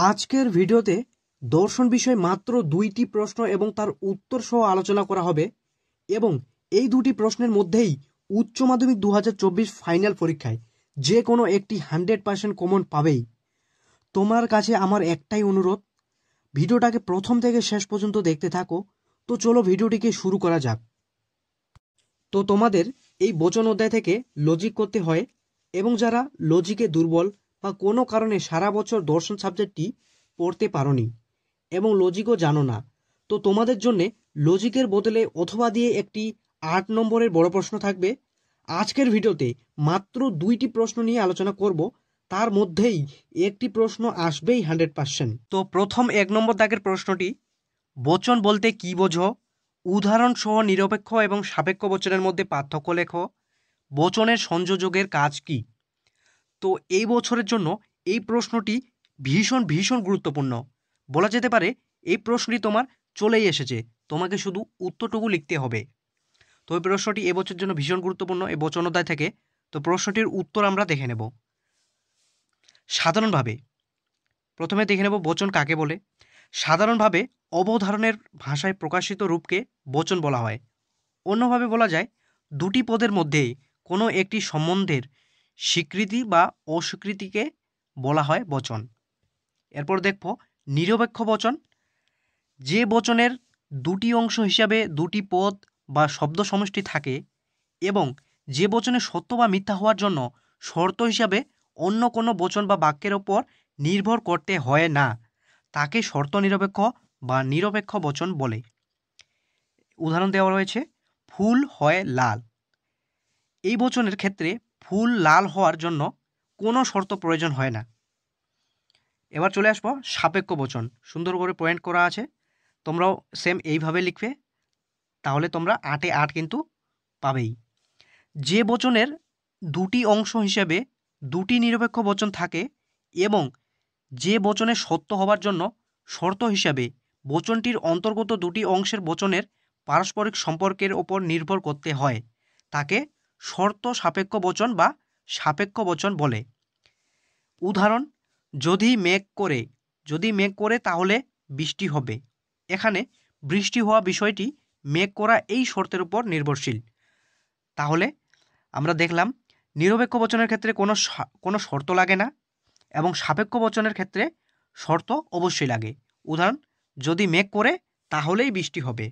আজকের ভিডিওতে দর্শন বিষয়ে মাত্র দুইটি প্রশ্ন এবং তার উত্তর সহ আলোচনা করা হবে এবং এই দুটি প্রশ্নের মধ্যেই উচ্চ মাধ্যমিক 2024 ফাইনাল পরীক্ষায় যে কোনো একটি 100% কমন পাবেই। তোমার কাছে আমার একটাই অনুরোধ, ভিডিওটাকে প্রথম থেকে শেষ পর্যন্ত দেখতে থাকো। তো চলো ভিডিওটিকে শুরু করা যাক। তো তোমাদের এই বচন অধ্যায় থেকে লজিক করতে হয় এবং যারা লজিকে দুর্বল বা কোনো কারণে সারা বছর দর্শন সাবজেক্টটি পড়তে পারোনি এবং লজিকও জানো না, তো তোমাদের জন্য লজিকের বদলে অথবা দিয়ে একটি 8 নম্বরের বড় প্রশ্ন থাকবে। আজকের ভিডিওতে মাত্র দুইটি প্রশ্ন নিয়ে আলোচনা করব, তার মধ্যেই একটি প্রশ্ন আসবেই 100%। তো প্রথম 1 নম্বর দাগের প্রশ্নটি, বচন বলতে কি বোঝো? উদাহরণ সহ নিরপেক্ষ এবং সাপেক্ষ বচনের মধ্যে পার্থক্য লেখো। বচনের সংযোজকের কাজ কি? তো এই বছরের জন্য এই প্রশ্নটি ভীষণ ভীষণ গুরুত্বপূর্ণ। বলা যেতে পারে এই প্রশ্নটি তোমার চলেই এসেছে, তোমাকে শুধু উত্তরটুকু লিখতে হবে। তো এই প্রশ্নটি এবছরের জন্য ভীষণ গুরুত্বপূর্ণ এই বচন অধ্যায় থেকে। তো প্রশ্নটির উত্তর আমরা দেখে নেব। সাধারণভাবে প্রথমে দেখে নেব বচন কাকে বলে। সাধারণভাবে অবধারণের ভাষায় প্রকাশিত রূপকে বচন বলা হয়। অন্যভাবে বলা যায় দুটি পদের মধ্যে কোনো একটি সম্বন্ধের স্বীকৃতি বা অস্বীকৃতিকে বলা হয় বচন। এরপর দেখব নিরপেক্ষ বচন। যে বচনের দুটি অংশ হিসাবে দুটি পদ বা শব্দ সমষ্টি থাকে এবং যে বচনে সত্য বা মিথ্যা হওয়ার জন্য শর্ত হিসাবে অন্য কোনো বচন বা বাক্যের ওপর নির্ভর করতে হয় না, তাকে শর্ত নিরপেক্ষ বা নিরপেক্ষ বচন বলে। উদাহরণ দেওয়া রয়েছে, ফুল হয় লাল। এই বচনের ক্ষেত্রে ফুল লাল হওয়ার জন্য কোনো শর্ত প্রয়োজন হয় না। এবার চলে আসবো সাপেক্ষ বচন। সুন্দর করে পয়েন্ট করা আছে, তোমরাও সেম এইভাবে লিখবে, তাহলে তোমরা 8-এ 8 কিন্তু পাবেই। যে বচনের দুটি অংশ হিসেবে দুটি নিরপেক্ষ বচন থাকে এবং যে বচনের সত্য হবার জন্য শর্ত হিসাবে বচনটির অন্তর্গত দুটি অংশের বচনের পারস্পরিক সম্পর্কের ওপর নির্ভর করতে হয়, তাকে শর্ত সাপেক্ষ বচন বা সাপেক্ষ বচন বলে। উদাহরণ, যদি মেঘ করে তাহলে বৃষ্টি হবে। এখানে বৃষ্টি হওয়া বিষয়টি মেঘ করা এই শর্তের উপর নির্ভরশীল। তাহলে আমরা দেখলাম নিরপেক্ষ বচনের ক্ষেত্রে কোনো শর্ত লাগে না এবং সাপেক্ষ বচনের ক্ষেত্রে শর্ত অবশ্যই লাগে। উদাহরণ, যদি মেঘ করে তাহলেই বৃষ্টি হবে।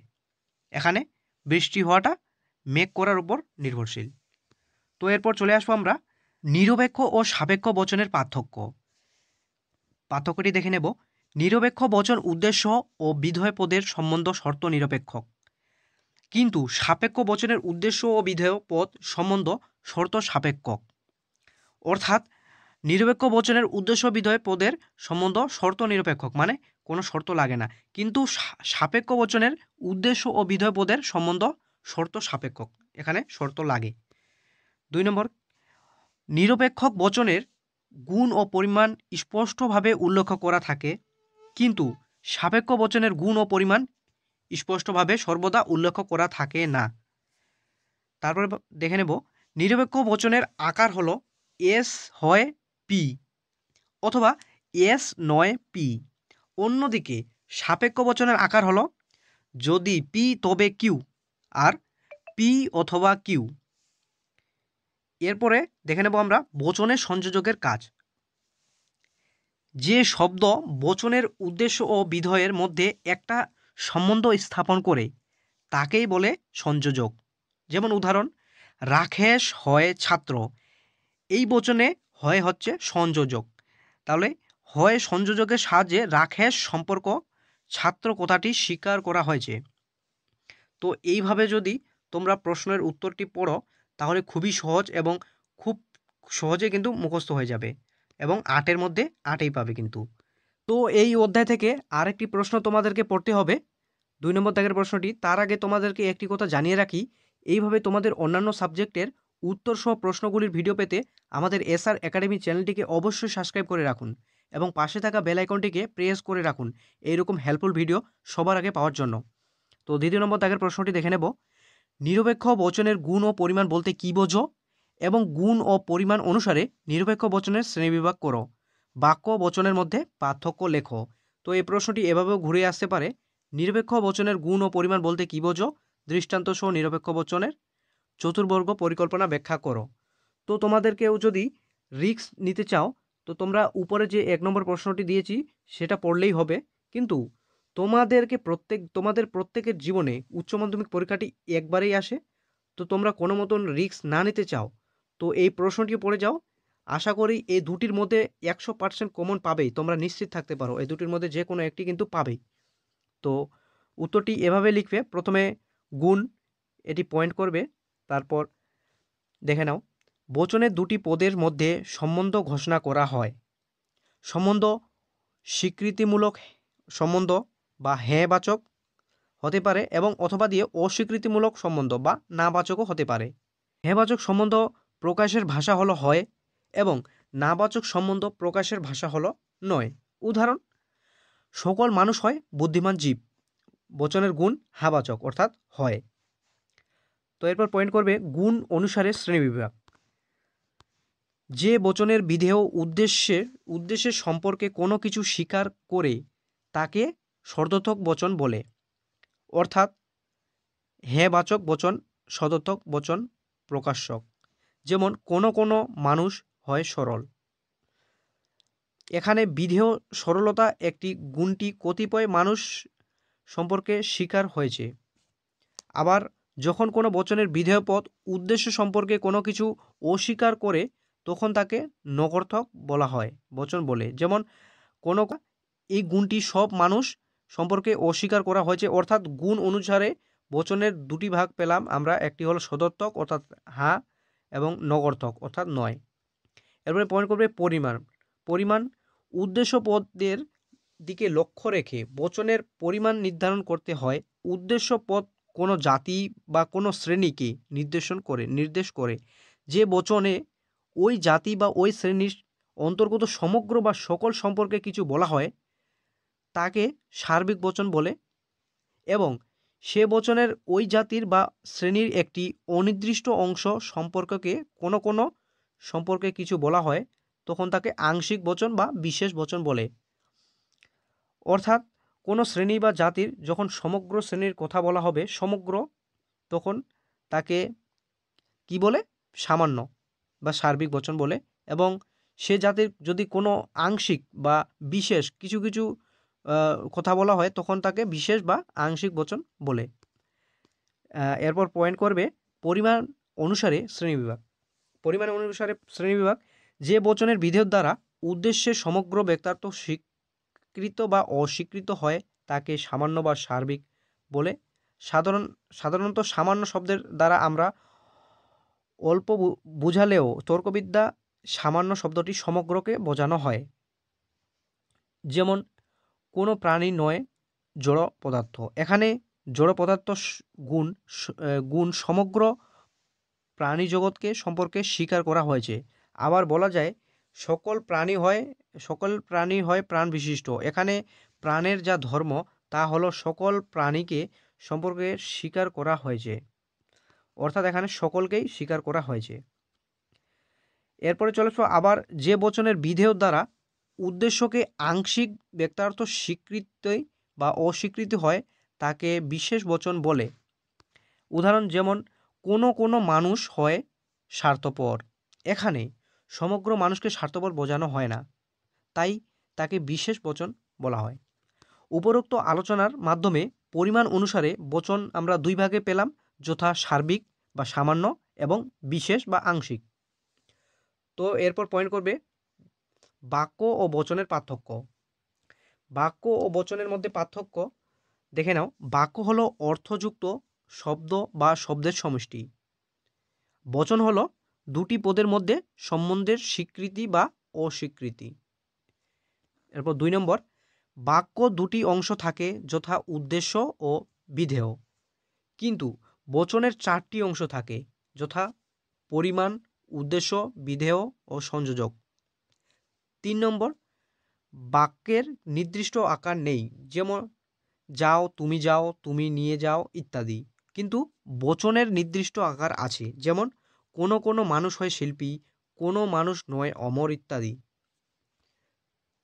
এখানে বৃষ্টি হওয়াটা মেঘ করার উপর নির্ভরশীল। তো এরপর চলে আসবো আমরা নিরপেক্ষ ও সাপেক্ষ বচনের পার্থক্যটি দেখে নেব। নিরপেক্ষ বচন উদ্দেশ্য ও বিধেয় পদের সম্বন্ধ শর্ত নিরপেক্ষ, কিন্তু সাপেক্ষ বচনের উদ্দেশ্য ও বিধেয় পদ সম্বন্ধ শর্ত সাপেক্ষ। অর্থাৎ নিরপেক্ষ বচনের উদ্দেশ্য বিধেয় পদের সম্বন্ধ শর্ত নিরপেক্ষ, মানে কোনো শর্ত লাগে না, কিন্তু সাপেক্ষ বচনের উদ্দেশ্য ও বিধেয় পদের সম্বন্ধ শর্ত সাপেক্ষ, এখানে শর্ত লাগে। 2 নম্বর, নিরপেক্ষ বচনের গুণ ও পরিমাণ স্পষ্টভাবে উল্লেখ করা থাকে, কিন্তু সাপেক্ষ বচনের গুণ ও পরিমাণ স্পষ্টভাবে সর্বদা উল্লেখ করা থাকে না। তারপরে দেখে নেব নিরপেক্ষ বচনের আকার হলো এস হয় পি অথবা এস নয় পি। অন্যদিকে সাপেক্ষ বচনের আকার হলো যদি পি তবে কিউ আর পি অথবা কিউ। এরপরে দেখে নেব আমরা বচনের সংযোজকের কাজ। যে শব্দ বচনের উদ্দেশ্য ও বিধেয়ের মধ্যে একটা সম্বন্ধ স্থাপন করে তাকেই বলে সংযোজক। যেমন উদাহরণ, রাকেশ হয় ছাত্র, এই বচনে হয় হচ্ছে সংযোজক। তাহলে হয় সংযোজকের সাহায্যে রাকেশ সম্পর্ক ছাত্র কথাটি স্বীকার করা হয়েছে। তো এইভাবে যদি তোমরা প্রশ্নের উত্তরটি পড়ো তাহলে খুবই সহজ এবং খুব সহজে কিন্তু মুখস্থ হয়ে যাবে এবং 8-এর মধ্যে 8ই পাবে কিন্তু। তো এই অধ্যায় থেকে আরেকটি প্রশ্ন তোমাদেরকে পড়তে হবে, 2 নম্বর দাগের প্রশ্নটি। তার আগে তোমাদেরকে একটি কথা জানিয়ে রাখি, এইভাবে তোমাদের অন্যান্য সাবজেক্টের উত্তর সহ প্রশ্নগুলির ভিডিও পেতে আমাদের এসআর একাডেমি চ্যানেলটিকে অবশ্যই সাবস্ক্রাইব করে রাখুন এবং পাশে থাকা বেল আইকনটিকে প্রেস করে রাখুন এইরকম হেল্পফুল ভিডিও সবার আগে পাওয়ার জন্য। তো 2 নম্বর দাগের প্রশ্নটি দেখে নেব। নিরপেক্ষ বচনের গুণ ও পরিমাণ বলতে কি বোঝো এবং গুণ ও পরিমাণ অনুসারে নিরপেক্ষ বচনের শ্রেণীবিভাগ করো। বাক্য ও বচনের মধ্যে পার্থক্য লেখো। তো এই প্রশ্নটি এভাবেও ঘুরে আসতে পারে, নিরপেক্ষ বচনের গুণ ও পরিমাণ বলতে কী বোঝো? দৃষ্টান্ত সহ নিরপেক্ষ বচনের চতুর্বর্গ পরিকল্পনা ব্যাখ্যা করো। তো তোমাদেরকেও যদি রিস্ক নিতে চাও তো তোমরা উপরে যে 1 নম্বর প্রশ্নটি দিয়েছি সেটা পড়লেই হবে, কিন্তু তোমাদের প্রত্যেকের জীবনে উচ্চ মাধ্যমিক পরীক্ষাটি একবারেই আসে। তো তোমরা কোনো মতন রিস্ক না নিতে চাও তো এই প্রশ্নটি পড়ে যাও। আশা করি এই দুটির মধ্যে 100% কমন পাবেই, তোমরা নিশ্চিত থাকতে পারো এই দুটির মধ্যে যে কোনো একটি কিন্তু পাবেই। তো উত্তরটি এভাবে লিখবে, প্রথমে গুণ এটি পয়েন্ট করবে, তারপর দেখে নাও বচনের দুটি পদের মধ্যে সম্বন্ধ ঘোষণা করা হয়। সম্বন্ধ স্বীকৃতিমূলক সম্বন্ধ বা হ্যাঁ বাচক হতে পারে এবং অথবা দিয়ে অস্বীকৃতিমূলক সম্বন্ধ বা না বাচকও হতে পারে। হ্যাঁ বাচক সম্বন্ধ প্রকাশের ভাষা হলো হয় এবং না বাচক সম্বন্ধ প্রকাশের ভাষা হলো নয়। উদাহরণ, সকল মানুষ হয় বুদ্ধিমান জীব, বচনের গুণ হাবাচক অর্থাৎ হয়। তো এরপর পয়েন্ট করবে গুণ অনুসারে শ্রেণীবিভাগ। যে বচনের বিধেয় উদ্দেশ্যের সম্পর্কে কোনো কিছু স্বীকার করে তাকে সদর্থক বচন বলে, অর্থাৎ হ্যাঁ বাচক বচন সদর্থক বচন প্রকাশক। যেমন কোনো কোনো মানুষ হয় সরল। এখানে বিধেয় সরলতা একটি গুণটি কতিপয় মানুষ সম্পর্কে স্বীকার হয়েছে। আবার যখন কোনো বচনের বিধেয় পদ উদ্দেশ্য সম্পর্কে কোনো কিছু অস্বীকার করে তখন তাকে নগর্থক বলা হয়, বচন বলে। যেমন কোনো এই গুণটি সব মানুষ সম্পর্কে অস্বীকার করা হয়েছে, অর্থাৎ গুণ অনুসারে বচনের দুটি ভাগ পেলাম আমরা, একটি হলো সদর্থক অর্থাৎ হ্যাঁ এবং নগর্থক অর্থাৎ নয়। এরপরে পয়েন্ট করবে পরিমাণ উদ্দেশ্য পদের দিকে লক্ষ্য রেখে বচনের পরিমাণ নির্ধারণ করতে হয়। উদ্দেশ্য পদ কোনো জাতি বা কোনো শ্রেণীকে নির্দেশ করে যে বচনে ওই জাতি বা ওই শ্রেণীর অন্তর্গত সমগ্র বা সকল সম্পর্কে কিছু বলা হয় তাকে সার্বিক বচন বলে, এবং সে বচনের ওই জাতির বা শ্রেণীর একটি অনির্দিষ্ট অংশ সম্পর্ককে কোনো কোনো সম্পর্কে কিছু বলা হয় তখন তাকে আংশিক বচন বা বিশেষ বচন বলে। অর্থাৎ কোনো শ্রেণী বা জাতির যখন সমগ্র শ্রেণীর কথা বলা হবে সমগ্র, তখন তাকে কি বলে? সামান্য বা সার্বিক বচন বলে, এবং সে জাতির যদি কোনো আংশিক বা বিশেষ কিছু কিছু কথা বলা হয় তখন তাকে বিশেষ বা আংশিক বচন বলে। এরপর পয়েন্ট করবে পরিমাণ অনুসারে শ্রেণীবিভাগ। যে বচনের বিধেয় দ্বারা উদ্দেশ্যের সমগ্র ব্যক্তার্থ স্বীকৃত বা অস্বীকৃত হয় তাকে সামান্য বা সার্বিক বলে। সাধারণত সামান্য শব্দের দ্বারা আমরা অল্প বুঝালেও তর্কবিদ্যা সামান্য শব্দটি সমগ্রকে বোঝানো হয়। যেমন কোনো প্রাণী নয় জড় পদার্থ, এখানে জড় পদার্থ গুণ সমগ্র প্রাণী জগৎকে সম্পর্কে স্বীকার করা হয়েছে। আবার বলা যায় সকল প্রাণী হয় প্রাণ বিশিষ্ট, এখানে প্রাণের যা ধর্ম তা হলো সকল প্রাণীকে সম্পর্কে স্বীকার করা হয়েছে, অর্থাৎ এখানে সকলকেই স্বীকার করা হয়েছে। এরপরে চলে আসবো আবার যে বচনের বিধেয় দ্বারা উদ্দেশ্যকে আংশিক ব্যক্তার্থ স্বীকৃতি বা অস্বীকৃতি হয় তাকে বিশেষ বচন বলে। উদাহরণ, যেমন কোনো কোনো মানুষ হয় স্বার্থপর, এখানে সমগ্র মানুষকে স্বার্থপর বোঝানো হয় না, তাই তাকে বিশেষ বচন বলা হয়। উপরোক্ত আলোচনার মাধ্যমে পরিমাণ অনুসারে বচন আমরা দুই ভাগে পেলাম, যথা সার্বিক বা সামান্য এবং বিশেষ বা আংশিক। তো এরপর পয়েন্ট করবে বাক্য ও বচনের পার্থক্য। বাক্য ও বচনের মধ্যে পার্থক্য দেখে নাও। বাক্য হলো অর্থযুক্ত শব্দ বা শব্দের সমষ্টি। বচন হলো দুটি পদের মধ্যে সম্বন্ধের স্বীকৃতি বা অস্বীকৃতি। এরপর 2 নম্বর, বাক্য দুটি অংশ থাকে যথা উদ্দেশ্য ও বিধেয়, কিন্তু বচনের 4টি অংশ থাকে যথা পরিমাণ, উদ্দেশ্য, বিধেয় ও সংযোজক। 3 নম্বর, বাক্যের নির্দিষ্ট আকার নেই, যেমন যাও, তুমি নিয়ে যাও ইত্যাদি, কিন্তু বচনের নির্দিষ্ট আকার আছে, যেমন কোনো কোনো মানুষ হয় শিল্পী, কোনো মানুষ নয় অমর ইত্যাদি।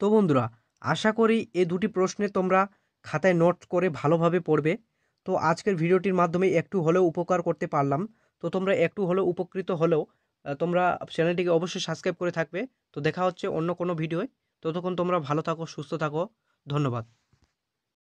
তো বন্ধুরা, আশা করি এই দুটি প্রশ্নে তোমরা খাতায় নোট করে ভালোভাবে পড়বে। তো আজকের ভিডিওটির মাধ্যমে একটু হলেও উপকার করতে পারলাম। তো তোমরা একটু হলেও উপকৃত হলেও তোমরা চ্যানেলটিকে অবশ্যই সাবস্ক্রাইব করে থাকবে। তো দেখা হচ্ছে অন্য কোনো ভিডিওয়। ততক্ষণ তোমরা ভালো থাকো, সুস্থ থাকো। ধন্যবাদ।